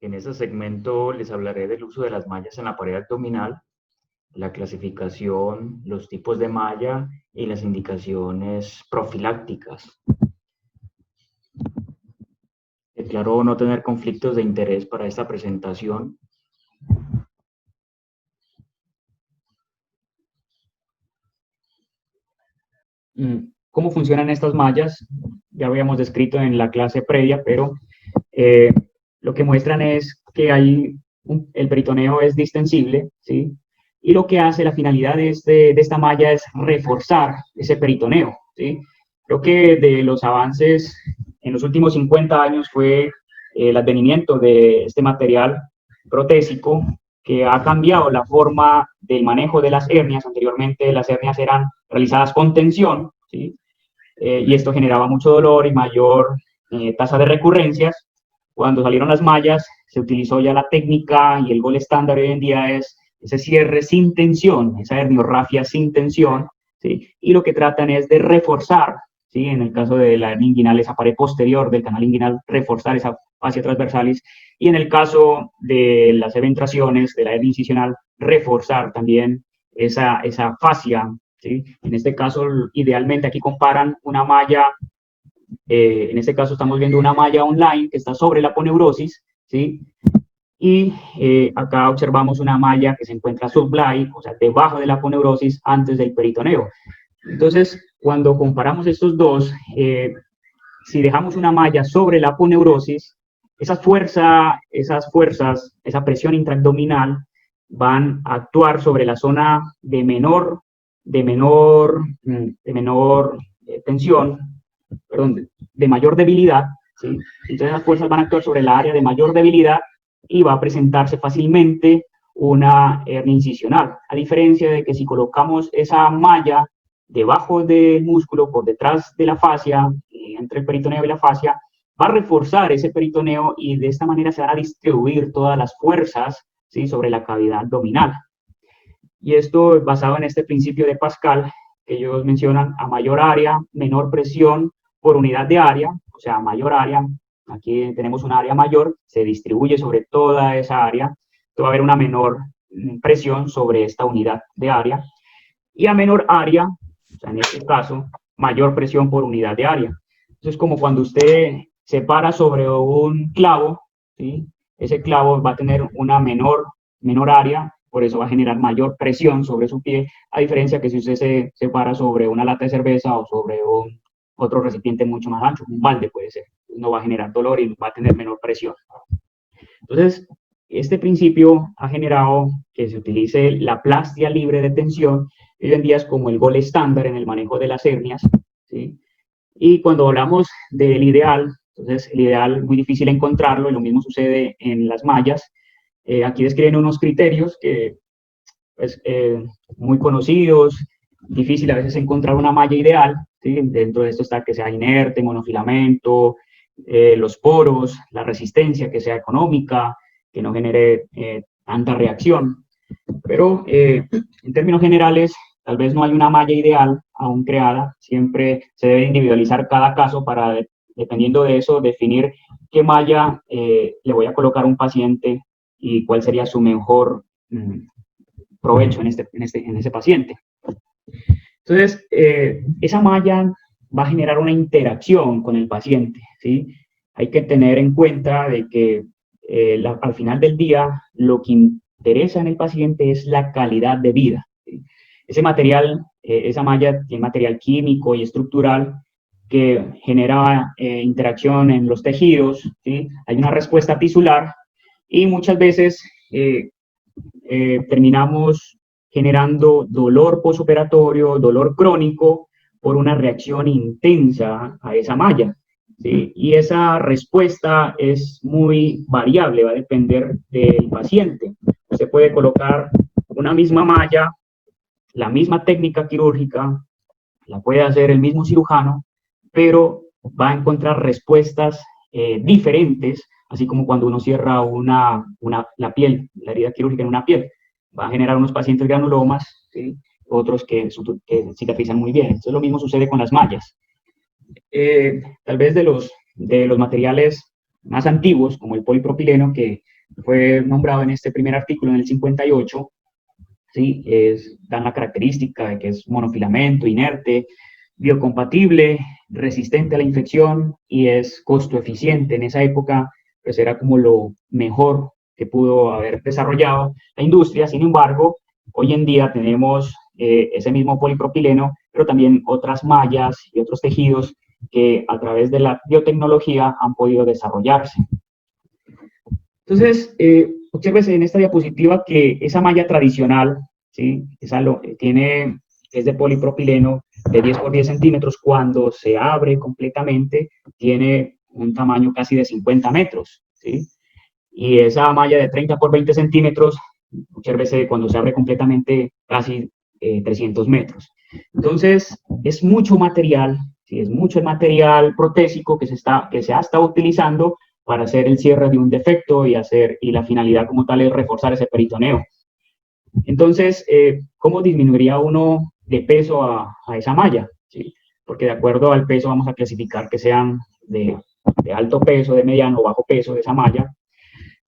En este segmento les hablaré del uso de las mallas en la pared abdominal, la clasificación, los tipos de malla y las indicaciones profilácticas. Declaro no tener conflictos de interés para esta presentación. ¿Cómo funcionan estas mallas? Ya lo habíamos descrito en la clase previa, pero lo que muestran es que el peritoneo es distensible, ¿sí? Y lo que hace la finalidad de esta malla es reforzar ese peritoneo, ¿sí? Creo que de los avances en los últimos 50 años fue el advenimiento de este material protésico que ha cambiado la forma del manejo de las hernias. Anteriormente las hernias eran realizadas con tensión, ¿sí? Y esto generaba mucho dolor y mayor tasa de recurrencias. Cuando salieron las mallas, se utilizó ya la técnica y el gol estándar hoy en día es ese cierre sin tensión, esa herniorrafia sin tensión, ¿sí? Y lo que tratan es de reforzar, ¿sí? En el caso de la hernia inguinal, esa pared posterior del canal inguinal, reforzar esa fascia transversalis, y en el caso de las eventraciones de la hernia incisional, reforzar también esa fascia, ¿sí? En este caso, idealmente aquí comparan una malla, en este caso estamos viendo una malla online que está sobre la aponeurosis, ¿sí? Y acá observamos una malla que se encuentra sublime, o sea, debajo de la aponeurosis, antes del peritoneo. Entonces, cuando comparamos estos dos, si dejamos una malla sobre la aponeurosis, esa presión intraabdominal van a actuar sobre la zona de menor tensión, perdón, de mayor debilidad, ¿sí? Entonces las fuerzas van a actuar sobre la área de mayor debilidad y va a presentarse fácilmente una hernia incisional, a diferencia de que si colocamos esa malla debajo del músculo, por detrás de la fascia, entre el peritoneo y la fascia, va a reforzar ese peritoneo y de esta manera se van a distribuir todas las fuerzas, ¿sí? Sobre la cavidad abdominal. Y esto basado en este principio de Pascal, que ellos mencionan: a mayor área, menor presión por unidad de área, o sea, a mayor área, aquí tenemos una área mayor, se distribuye sobre toda esa área, entonces va a haber una menor presión sobre esta unidad de área, y a menor área, o sea, en este caso, mayor presión por unidad de área. Entonces, como cuando usted se para sobre un clavo, ¿sí? Ese clavo va a tener una menor área, por eso va a generar mayor presión sobre su pie, a diferencia que si usted se para sobre una lata de cerveza o sobre otro recipiente mucho más ancho, un balde puede ser, no va a generar dolor y va a tener menor presión. Entonces, este principio ha generado que se utilice la plastia libre de tensión. Hoy en día es como el gol estándar en el manejo de las hernias, ¿sí? Y cuando hablamos del ideal, entonces el ideal muy difícil encontrarlo, y lo mismo sucede en las mallas. Aquí describen unos criterios que, pues, muy conocidos, difícil a veces encontrar una malla ideal, ¿sí? Dentro de esto está que sea inerte, monofilamento, los poros, la resistencia, que sea económica, que no genere tanta reacción. Pero en términos generales, tal vez no hay una malla ideal aún creada, siempre se debe individualizar cada caso para, dependiendo de eso, definir qué malla le voy a colocar a un paciente y cuál sería su mejor provecho en ese paciente. Entonces, esa malla va a generar una interacción con el paciente, ¿sí? Hay que tener en cuenta de que al final del día lo que interesa en el paciente es la calidad de vida, ¿sí? Ese material, esa malla tiene material químico y estructural que genera interacción en los tejidos, ¿sí? Hay una respuesta tisular y muchas veces terminamos generando dolor posoperatorio, dolor crónico, por una reacción intensa a esa malla, ¿sí? Y esa respuesta es muy variable, va a depender del paciente. Usted puede colocar una misma malla, la misma técnica quirúrgica, la puede hacer el mismo cirujano, pero va a encontrar respuestas diferentes, así como cuando uno cierra la piel, la herida quirúrgica en una piel. Va a generar unos pacientes granulomas, ¿sí? Otros que cicatrizan muy bien. Entonces lo mismo sucede con las mallas. Tal vez de los materiales más antiguos, como el polipropileno, que fue nombrado en este primer artículo en el 58, ¿sí? Dan la característica de que es monofilamento, inerte, biocompatible, resistente a la infección y es costo eficiente. En esa época, pues era como lo mejor que pudo haber desarrollado la industria. Sin embargo, hoy en día tenemos ese mismo polipropileno, pero también otras mallas y otros tejidos que a través de la biotecnología han podido desarrollarse. Entonces, obsérvese en esta diapositiva que esa malla tradicional, ¿sí? Es de polipropileno de 10 por 10 centímetros. Cuando se abre completamente, tiene un tamaño casi de 50 metros, ¿sí? Y esa malla de 30 por 20 centímetros, obsérvese cuando se abre completamente casi 300 metros. Entonces, es mucho material, ¿sí? Es mucho el material protésico que se ha estado utilizando para hacer el cierre de un defecto y la finalidad como tal es reforzar ese peritoneo. Entonces, ¿cómo disminuiría uno de peso a esa malla? ¿Sí? Porque de acuerdo al peso vamos a clasificar que sean de alto peso, de mediano o bajo peso de esa malla.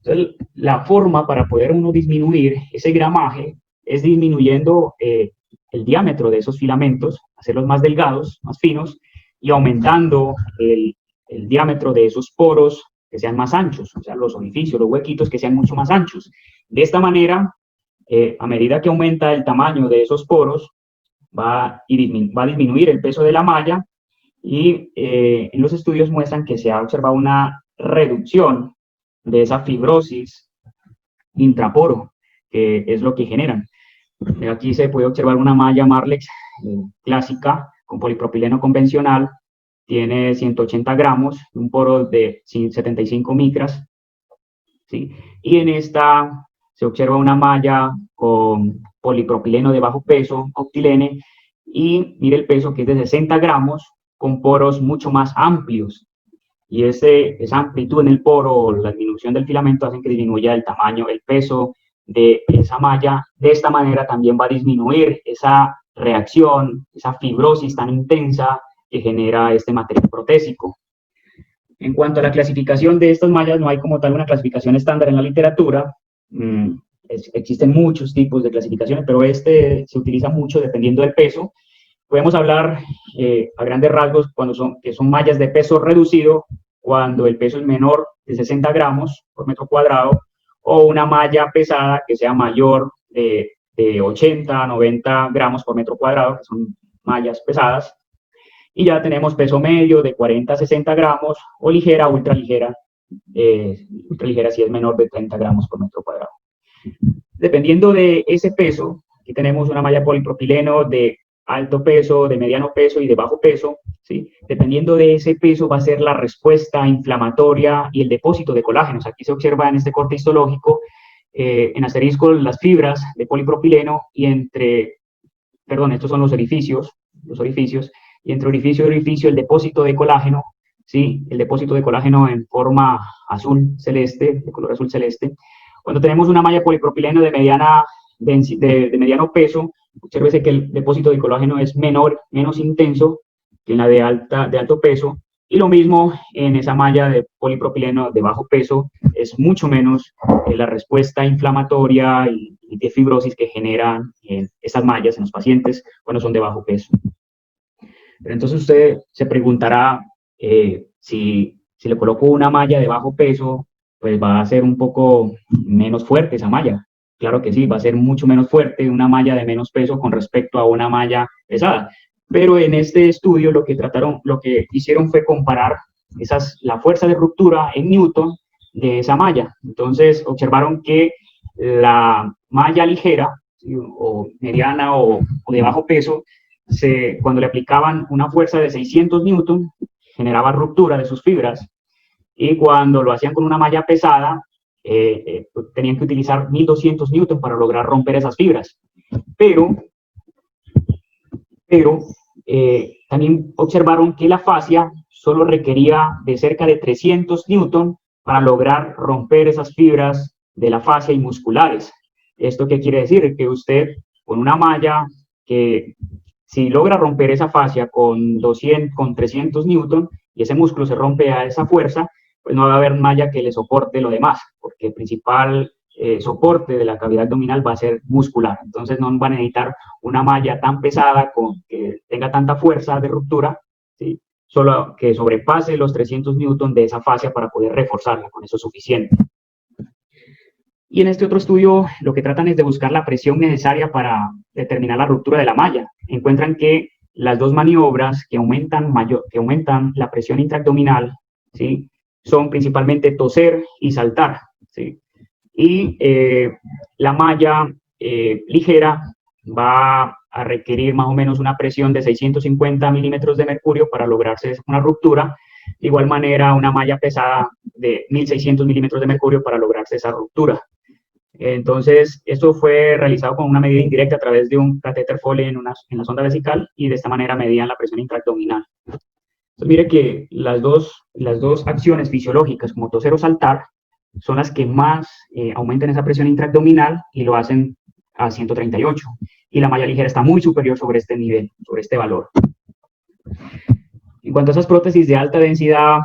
Entonces, la forma para poder uno disminuir ese gramaje es disminuyendo el diámetro de esos filamentos, hacerlos más delgados, más finos, y aumentando el diámetro de esos poros que sean más anchos, o sea, los orificios, los huequitos que sean mucho más anchos. De esta manera, a medida que aumenta el tamaño de esos poros, va a disminuir el peso de la malla y en los estudios muestran que se ha observado una reducción de esa fibrosis intraporo, que es lo que generan. Aquí se puede observar una malla Marlex clásica con polipropileno convencional, tiene 180 gramos, un poro de 75 micras, ¿sí? Y en esta se observa una malla con polipropileno de bajo peso, Optilene, y mire el peso que es de 60 gramos, con poros mucho más amplios. Y esa amplitud en el poro, la disminución del filamento, hacen que disminuya el tamaño, el peso de esa malla. De esta manera también va a disminuir esa reacción, esa fibrosis tan intensa que genera este material protésico. En cuanto a la clasificación de estas mallas, no hay como tal una clasificación estándar en la literatura. Existen muchos tipos de clasificaciones, pero este se utiliza mucho dependiendo del peso. Podemos hablar a grandes rasgos que son mallas de peso reducido cuando el peso es menor de 60 gramos por metro cuadrado, o una malla pesada que sea mayor de 80 a 90 gramos por metro cuadrado, que son mallas pesadas. Y ya tenemos peso medio de 40 a 60 gramos, o ligera, ultraligera si es menor de 30 gramos por metro cuadrado. Dependiendo de ese peso, aquí tenemos una malla polipropileno de alto peso, de mediano peso y de bajo peso, ¿sí? Dependiendo de ese peso va a ser la respuesta inflamatoria y el depósito de colágenos. Aquí se observa en este corte histológico, en asterisco, las fibras de polipropileno y estos son los orificios, y entre orificio y orificio el depósito de colágeno, ¿sí? El depósito de colágeno en forma azul celeste, de color azul celeste. Cuando tenemos una malla polipropileno de mediano peso, obsérvese que el depósito de colágeno es menos intenso que en la de alto peso, y lo mismo en esa malla de polipropileno de bajo peso, es mucho menos la respuesta inflamatoria y de fibrosis que generan esas mallas en los pacientes cuando son de bajo peso. Pero entonces usted se preguntará si le coloco una malla de bajo peso, pues va a ser un poco menos fuerte esa malla. Claro que sí, va a ser mucho menos fuerte una malla de menos peso con respecto a una malla pesada. Pero en este estudio lo que hicieron fue comparar la fuerza de ruptura en Newton de esa malla. Entonces observaron que la malla ligera, ¿sí? O mediana o de bajo peso, cuando le aplicaban una fuerza de 600 newton, generaba ruptura de sus fibras, y cuando lo hacían con una malla pesada, tenían que utilizar 1200 newton para lograr romper esas fibras. Pero también observaron que la fascia solo requería de cerca de 300 newton para lograr romper esas fibras de la fascia y musculares. ¿Esto qué quiere decir? Que usted con una malla que si logra romper esa fascia con 300 newton y ese músculo se rompe a esa fuerza, pues no va a haber malla que le soporte lo demás, porque el principal soporte de la cavidad abdominal va a ser muscular. Entonces no van a necesitar una malla tan pesada que tenga tanta fuerza de ruptura, ¿sí? Solo que sobrepase los 300 newton de esa fascia para poder reforzarla, con eso es suficiente. Y en este otro estudio lo que tratan es de buscar la presión necesaria para determinar la ruptura de la malla. Encuentran que las dos maniobras que aumentan la presión intraabdominal, ¿sí?, son principalmente toser y saltar, ¿sí? Y la malla ligera va a requerir más o menos una presión de 650 milímetros de mercurio para lograrse una ruptura. De igual manera, una malla pesada de 1600 milímetros de mercurio para lograrse esa ruptura. Entonces, esto fue realizado con una medida indirecta a través de un catéter Foley en la sonda vesical, y de esta manera medían la presión intraabdominal. Entonces, mire que las dos acciones fisiológicas, como toser o saltar, son las que más aumentan esa presión intraabdominal, y lo hacen a 138. Y la malla ligera está muy superior sobre este nivel, sobre este valor. En cuanto a esas prótesis de alta densidad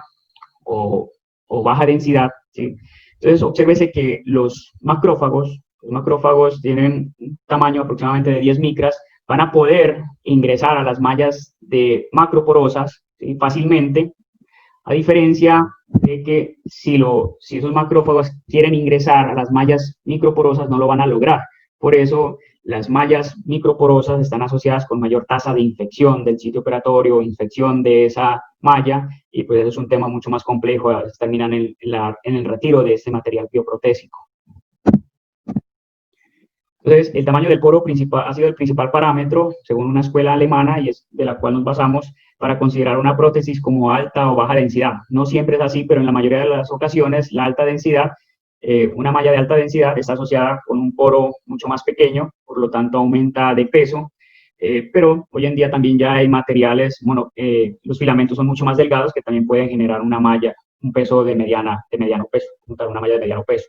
o baja densidad, ¿sí? Entonces, obsérvese que los macrófagos tienen un tamaño aproximadamente de 10 micras, van a poder ingresar a las mallas de macroporosas, ¿sí?, fácilmente, a diferencia de que si esos macrófagos quieren ingresar a las mallas microporosas, no lo van a lograr. Por eso, las mallas microporosas están asociadas con mayor tasa de infección del sitio operatorio, infección de esa malla, y pues eso es un tema mucho más complejo, a veces terminan en el retiro de este material bioprotésico. Entonces, el tamaño del poro ha sido el principal parámetro, según una escuela alemana, y es de la cual nos basamos para considerar una prótesis como alta o baja densidad. No siempre es así, pero en la mayoría de las ocasiones, la alta densidad, una malla de alta densidad está asociada con un poro mucho más pequeño, por lo tanto aumenta de peso, pero hoy en día también ya hay materiales, los filamentos son mucho más delgados, que también pueden generar una malla, un peso de mediano peso, una malla de mediano peso.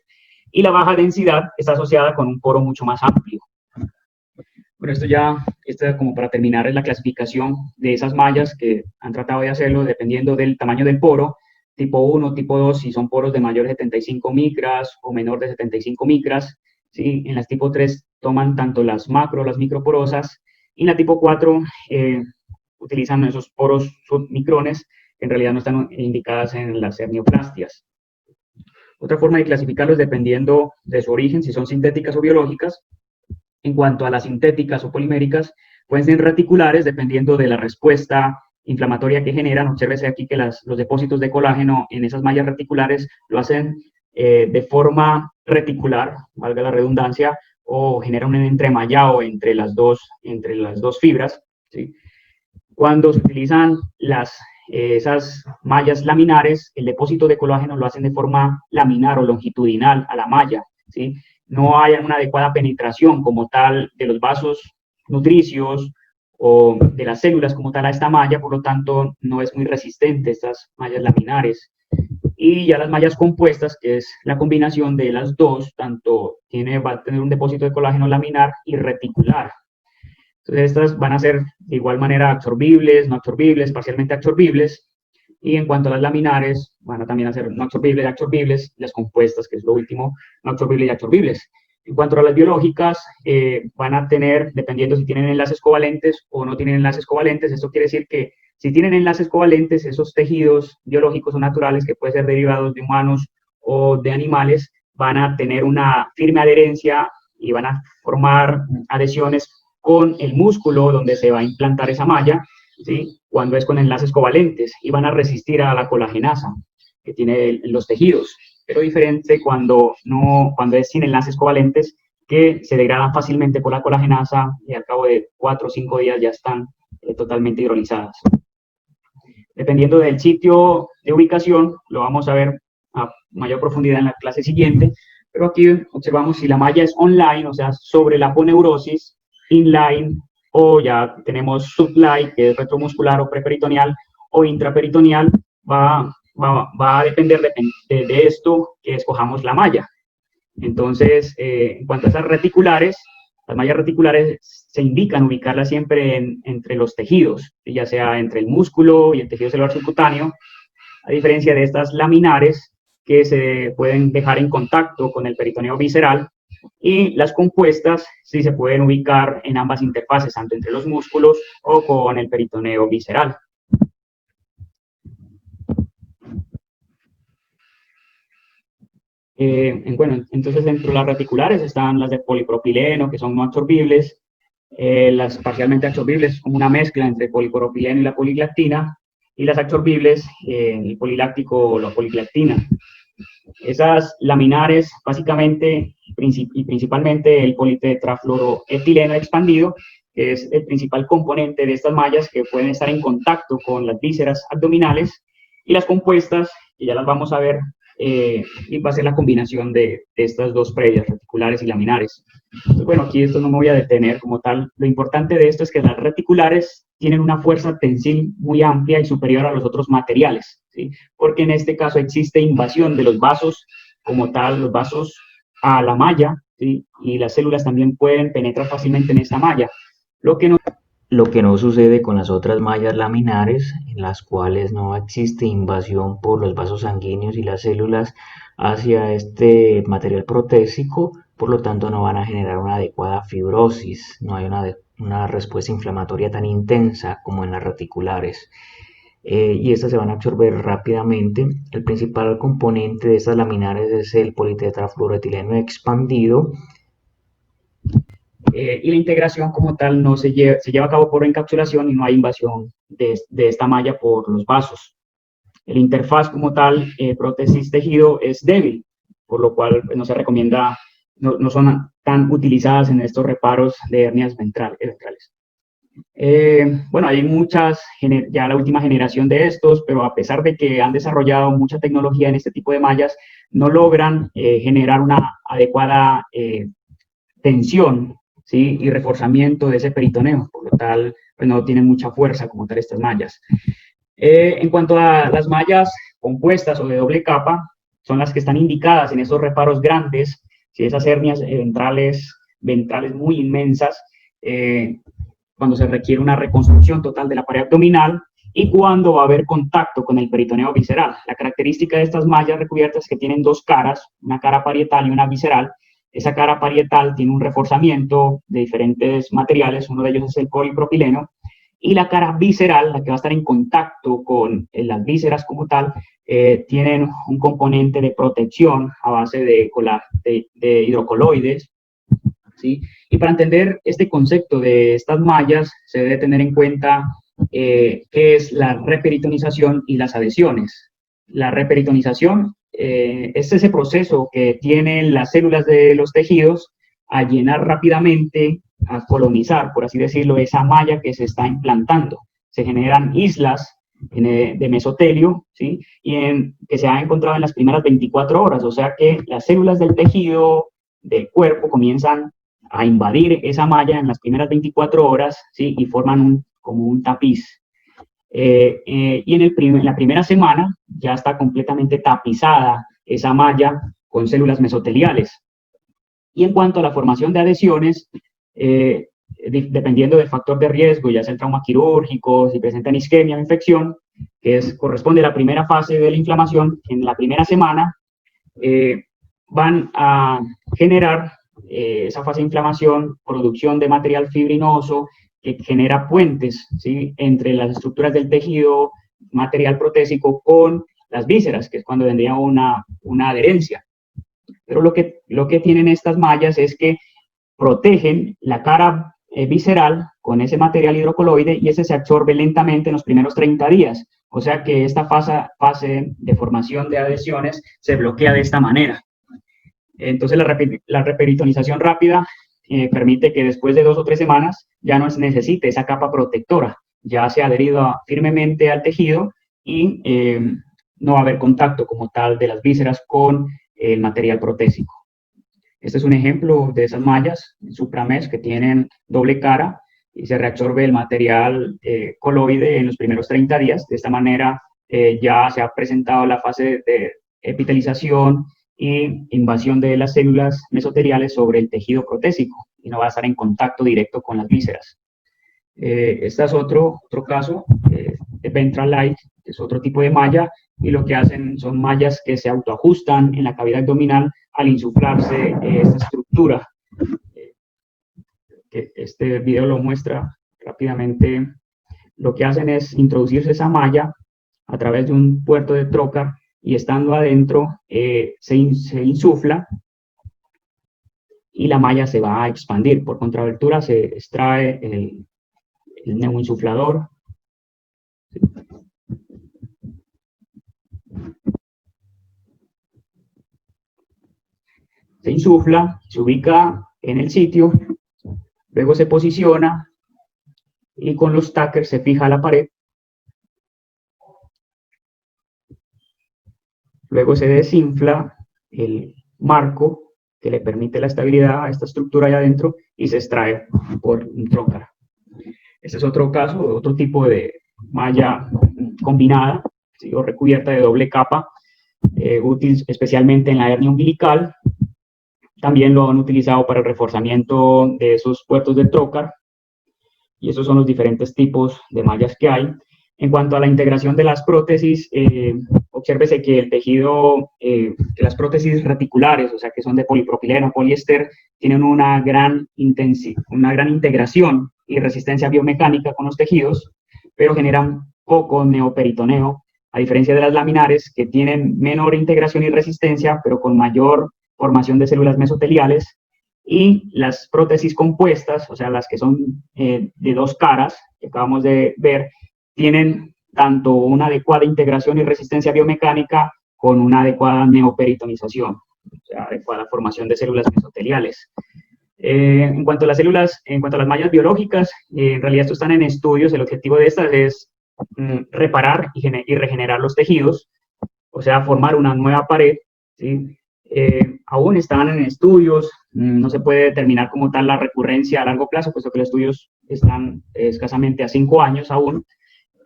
Y la baja densidad está asociada con un poro mucho más amplio. Bueno, esto como para terminar es la clasificación de esas mallas que han tratado de hacerlo dependiendo del tamaño del poro, tipo 1, tipo 2, si son poros de mayor de 75 micras o menor de 75 micras, ¿sí? En las tipo 3 toman tanto las microporosas, y en la tipo 4 utilizan esos poros submicrones, que en realidad no están indicadas en las hernioplastías. Otra forma de clasificarlos dependiendo de su origen, si son sintéticas o biológicas. En cuanto a las sintéticas o poliméricas, pueden ser reticulares dependiendo de la respuesta inflamatoria que generan. Obsérvese aquí que los depósitos de colágeno en esas mallas reticulares lo hacen de forma reticular, valga la redundancia, o genera un entremallado entre las dos fibras, ¿sí? Cuando se utilizan esas mallas laminares, el depósito de colágeno lo hacen de forma laminar o longitudinal a la malla, ¿sí? No hay una adecuada penetración como tal de los vasos nutricios o de las células como tal a esta malla, por lo tanto no es muy resistente estas mallas laminares. Y ya las mallas compuestas, que es la combinación de las dos, va a tener un depósito de colágeno laminar y reticular. Entonces estas van a ser de igual manera absorbibles, no absorbibles, parcialmente absorbibles, y en cuanto a las laminares, van a también ser no absorbibles y absorbibles, las compuestas, que es lo último, no absorbibles y absorbibles. En cuanto a las biológicas, van a tener, dependiendo si tienen enlaces covalentes o no tienen enlaces covalentes, esto quiere decir que si tienen enlaces covalentes, esos tejidos biológicos o naturales, que pueden ser derivados de humanos o de animales, van a tener una firme adherencia y van a formar adhesiones con el músculo donde se va a implantar esa malla, ¿sí?, cuando es con enlaces covalentes, y van a resistir a la colagenasa que tiene los tejidos, pero diferente cuando es sin enlaces covalentes, que se degradan fácilmente por la colagenasa y al cabo de 4 o 5 días ya están totalmente hidrolizadas. Dependiendo del sitio de ubicación, lo vamos a ver a mayor profundidad en la clase siguiente, pero aquí observamos si la malla es online, o sea, sobre la aponeurosis, inline, o ya tenemos subline, que es retromuscular o preperitoneal, o intraperitoneal, va a depender de esto que escojamos la malla. Entonces, en cuanto a esas reticulares, las mallas reticulares se indican ubicarlas siempre entre los tejidos, ya sea entre el músculo y el tejido celular subcutáneo, a diferencia de estas laminares que se pueden dejar en contacto con el peritoneo visceral, y las compuestas sí se pueden ubicar en ambas interfaces, tanto entre los músculos o con el peritoneo visceral. Bueno, entonces dentro de las reticulares están las de polipropileno, que son no absorbibles, las parcialmente absorbibles, como una mezcla entre polipropileno y la poliglactina, y las absorbibles, el poliláctico o la poliglactina. Esas laminares, básicamente y principalmente el politetrafluoroetileno expandido, que es el principal componente de estas mallas que pueden estar en contacto con las vísceras abdominales, y las compuestas, que ya las vamos a ver, y va a ser la combinación de estas dos previas, reticulares y laminares. Entonces, bueno, aquí esto no me voy a detener como tal. Lo importante de esto es que las reticulares tienen una fuerza tensil muy amplia y superior a los otros materiales, ¿sí? Porque en este caso existe invasión de los vasos como tal, los vasos a la malla, ¿sí? Y las células también pueden penetrar fácilmente en esta malla, lo que no sucede con las otras mallas laminares, en las cuales no existe invasión por los vasos sanguíneos y las células hacia este material protésico, por lo tanto no van a generar una adecuada fibrosis, no hay una respuesta inflamatoria tan intensa como en las reticulares. Y estas se van a absorber rápidamente. El principal componente de estas laminares es el politetrafluoroetileno expandido, y la integración como tal no se lleva a cabo por encapsulación y no hay invasión de esta malla por los vasos. El interfaz como tal, prótesis tejido, es débil, por lo cual pues, no se recomienda, no son tan utilizadas en estos reparos de hernias ventrales. Bueno, hay muchas, ya la última generación de estos, pero a pesar de que han desarrollado mucha tecnología en este tipo de mallas, no logran generar una adecuada tensión, ¿sí? Y reforzamiento de ese peritoneo, por lo tal, pues no tienen mucha fuerza como tal estas mallas. En cuanto a las mallas compuestas o de doble capa, son las que están indicadas en esos reparos grandes, si esas hernias ventrales muy inmensas, cuando se requiere una reconstrucción total de la pared abdominal y cuando va a haber contacto con el peritoneo visceral. La característica de estas mallas recubiertas es que tienen dos caras, una cara parietal y una visceral. Esa cara parietal tiene un reforzamiento de diferentes materiales, uno de ellos es el polipropileno, y la cara visceral, la que va a estar en contacto con las vísceras como tal, tienen un componente de protección a base de hidrocoloides, ¿sí? Y para entender este concepto de estas mallas, se debe tener en cuenta qué es la reperitonización y las adhesiones. La reperitonización es ese proceso que tienen las células de los tejidos a llenar rápidamente, a colonizar, por así decirlo, esa malla que se está implantando. Se generan islas de mesotelio, ¿sí? Que se han encontrado en las primeras 24 horas, o sea que las células del tejido del cuerpo comienzan a invadir esa malla en las primeras 24 horas, ¿sí? Y forman como un tapiz. Y en la primera semana ya está completamente tapizada esa malla con células mesoteliales. Y en cuanto a la formación de adhesiones, dependiendo del factor de riesgo, ya sea el trauma quirúrgico, si presentan isquemia o infección, corresponde a la primera fase de la inflamación, en la primera semana van a generar esa fase de inflamación, producción de material fibrinoso que genera puentes, ¿sí? Entre las estructuras del tejido material protésico con las vísceras, que es cuando vendría una adherencia. Pero lo que tienen estas mallas es que protegen la cara visceral con ese material hidrocoloide y ese se absorbe lentamente en los primeros 30 días. O sea que esta fase de formación de adhesiones se bloquea de esta manera. Entonces la reperitonización rápida permite que después de 2 o 3 semanas ya no se necesite esa capa protectora, ya se ha adherido firmemente al tejido y no va a haber contacto como tal de las vísceras con el material protésico. Este es un ejemplo de esas mallas supramesh que tienen doble cara y se reabsorbe el material coloide en los primeros 30 días. De esta manera ya se ha presentado la fase de epitelización y invasión de las células mesoteliales sobre el tejido protésico y no va a estar en contacto directo con las vísceras. Este es otro caso de Ventral Light, que es otro tipo de malla y lo que hacen son mallas que se autoajustan en la cavidad abdominal al insuflarse esta estructura. Que este video lo muestra rápidamente. Lo que hacen es introducirse esa malla a través de un puerto de trocar y estando adentro se insufla y la malla se va a expandir. Por contrabertura se extrae el neumoinsuflador. Se insufla, se ubica en el sitio, luego se posiciona y con los tackers se fija a la pared. Luego se desinfla el marco que le permite la estabilidad a esta estructura allá adentro y se extrae por un trocar. Este es otro caso, otro tipo de malla combinada, ¿sí? O recubierta de doble capa, útil especialmente en la hernia umbilical. También lo han utilizado para el reforzamiento de esos puertos de trocar. Y esos son los diferentes tipos de mallas que hay. En cuanto a la integración de las prótesis, obsérvese que el tejido, las prótesis reticulares, o sea, que son de polipropileno, poliéster, tienen una gran integración y resistencia biomecánica con los tejidos, pero generan poco neoperitoneo, a diferencia de las laminares, que tienen menor integración y resistencia, pero con mayor formación de células mesoteliales. Y las prótesis compuestas, o sea, las que son de dos caras, que acabamos de ver, tienen tanto una adecuada integración y resistencia biomecánica con una adecuada neoperitonización, o sea, adecuada formación de células mesoteliales. En cuanto a las células, en cuanto a las mallas biológicas, en realidad estos están en estudios. El objetivo de estas es reparar y regenerar los tejidos, o sea, formar una nueva pared, ¿sí? Aún están en estudios, no se puede determinar como tal la recurrencia a largo plazo, puesto que los estudios están escasamente a 5 años aún,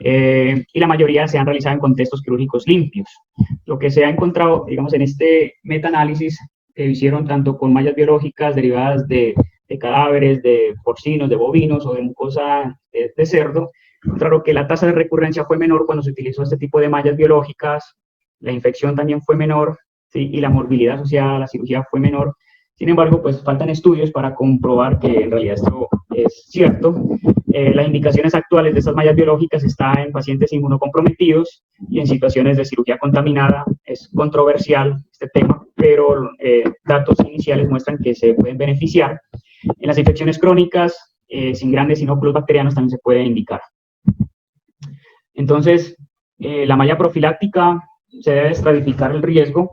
y la mayoría se han realizado en contextos quirúrgicos limpios. Lo que se ha encontrado, digamos, en este metaanálisis que hicieron tanto con mallas biológicas derivadas de cadáveres, de porcinos, de bovinos o de mucosa de cerdo, encontraron que la tasa de recurrencia fue menor cuando se utilizó este tipo de mallas biológicas, la infección también fue menor, ¿sí? Y la morbilidad asociada a la cirugía fue menor. Sin embargo, pues faltan estudios para comprobar que en realidad esto es cierto. Las indicaciones actuales de estas mallas biológicas están en pacientes inmunocomprometidos y en situaciones de cirugía contaminada. Es controversial este tema, pero datos iniciales muestran que se pueden beneficiar. En las infecciones crónicas, sin grandes inóculos bacterianos, también se puede indicar. Entonces, la malla profiláctica se debe estratificar el riesgo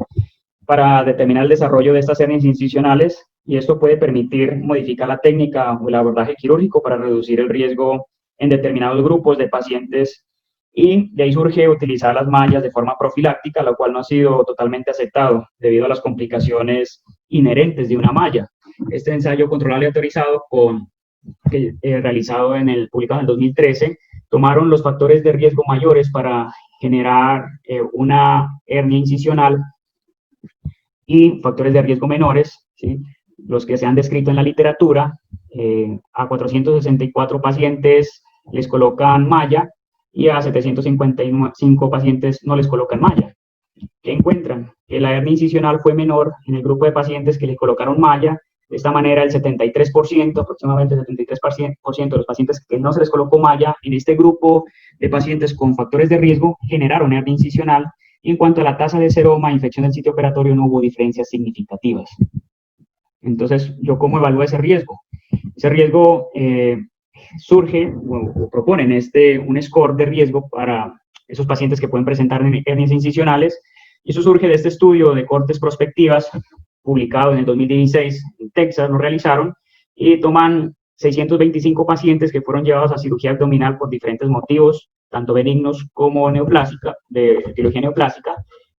para determinar el desarrollo de estas hernias incisionales, y esto puede permitir modificar la técnica o el abordaje quirúrgico para reducir el riesgo en determinados grupos de pacientes, y de ahí surge utilizar las mallas de forma profiláctica, lo cual no ha sido totalmente aceptado debido a las complicaciones inherentes de una malla. Este ensayo controlado y autorizado realizado publicado en el 2013, tomaron los factores de riesgo mayores para generar una hernia incisional y factores de riesgo menores, ¿sí? Los que se han descrito en la literatura. A 464 pacientes les colocan malla y a 755 pacientes no les colocan malla. ¿Qué encuentran? Que la hernia incisional fue menor en el grupo de pacientes que les colocaron malla. De esta manera, el 73%, aproximadamente el 73% de los pacientes que no se les colocó malla en este grupo de pacientes con factores de riesgo generaron hernia incisional. Y en cuanto a la tasa de seroma, infección del sitio operatorio, no hubo diferencias significativas. Entonces, ¿yo cómo evalúo ese riesgo? Ese riesgo surge o proponen un score de riesgo para esos pacientes que pueden presentar hernias incisionales, y eso surge de este estudio de cortes prospectivas publicado en el 2016 en Texas. Lo realizaron y toman 625 pacientes que fueron llevados a cirugía abdominal por diferentes motivos, tanto benignos como de etiología neoplásica.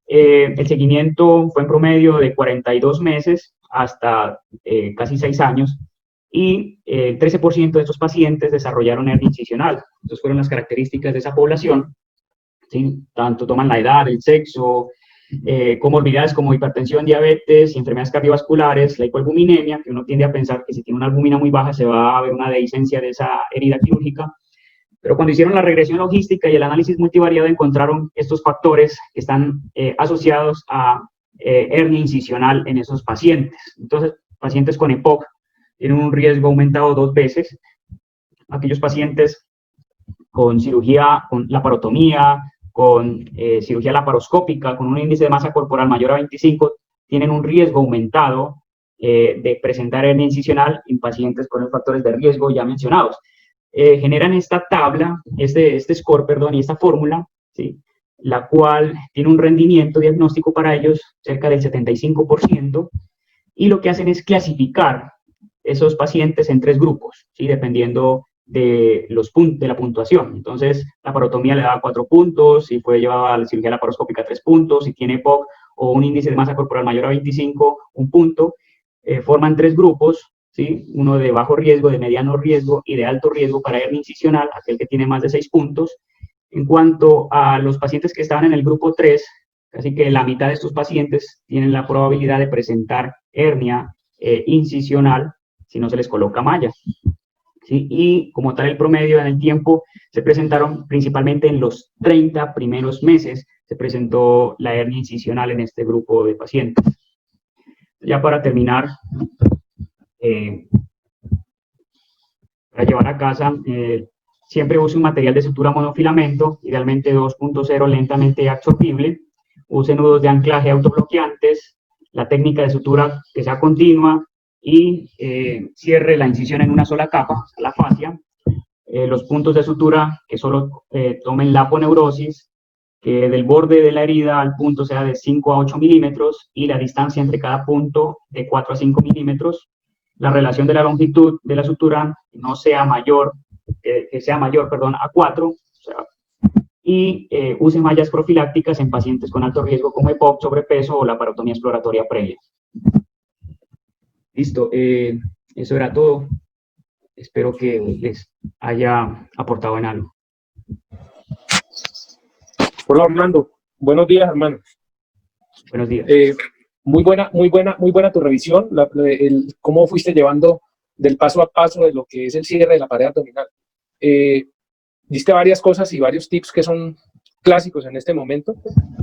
El seguimiento fue en promedio de 42 meses hasta casi 6 años, y el 13% de estos pacientes desarrollaron hernia incisional. Entonces fueron las características de esa población, ¿sí? Tanto toman la edad, el sexo, comorbilidades como hipertensión, diabetes, enfermedades cardiovasculares, la hipoalbuminemia, que uno tiende a pensar que si tiene una albumina muy baja se va a ver una dehiscencia de esa herida quirúrgica, Pero cuando hicieron la regresión logística y el análisis multivariado encontraron estos factores que están asociados a hernia incisional en esos pacientes. Entonces, pacientes con EPOC tienen un riesgo aumentado 2 veces. Aquellos pacientes con cirugía, con laparotomía, con cirugía laparoscópica, con un índice de masa corporal mayor a 25, tienen un riesgo aumentado de presentar hernia incisional en pacientes con los factores de riesgo ya mencionados. Generan esta tabla, este score, perdón, y esta fórmula, ¿sí? La cual tiene un rendimiento diagnóstico para ellos cerca del 75%, y lo que hacen es clasificar esos pacientes en 3 grupos, ¿sí? Dependiendo de la puntuación. Entonces, la parotomía le da 4 puntos, si fue llevada a la cirugía laparoscópica 3 puntos, si tiene EPOC o un índice de masa corporal mayor a 25, 1 punto. Forman 3 grupos, ¿sí? Uno de bajo riesgo, de mediano riesgo y de alto riesgo para hernia incisional, aquel que tiene más de 6 puntos. En cuanto a los pacientes que estaban en el grupo 3, casi que la mitad de estos pacientes tienen la probabilidad de presentar hernia incisional si no se les coloca malla. ¿Sí? Y como tal, el promedio en el tiempo se presentaron principalmente en los 30 primeros meses, se presentó la hernia incisional en este grupo de pacientes. Ya para terminar, para llevar a casa, siempre use un material de sutura monofilamento, idealmente 2.0 lentamente absorbible. Use nudos de anclaje autobloqueantes, la técnica de sutura que sea continua y cierre la incisión en una sola capa, la fascia. Los puntos de sutura que solo tomen la aponeurosis, que del borde de la herida al punto sea de 5 a 8 milímetros y la distancia entre cada punto de 4 a 5 milímetros. La relación de la longitud de la sutura no sea mayor, que sea mayor, perdón, a 4, o sea, y use mallas profilácticas en pacientes con alto riesgo como EPOC, sobrepeso o laparotomía exploratoria previa. Listo, eso era todo. Espero que les haya aportado en algo. Hola, Orlando. Buenos días, hermano. Buenos días. Muy buena tu revisión, cómo fuiste llevando del paso a paso de lo que es el cierre de la pared abdominal. Diste varias cosas y varios tips que son clásicos en este momento,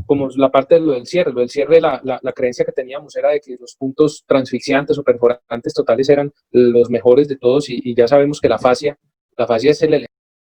como la parte de lo del cierre. Lo del cierre, la creencia que teníamos era de que los puntos transfixiantes o perforantes totales eran los mejores de todos y ya sabemos que la fascia es el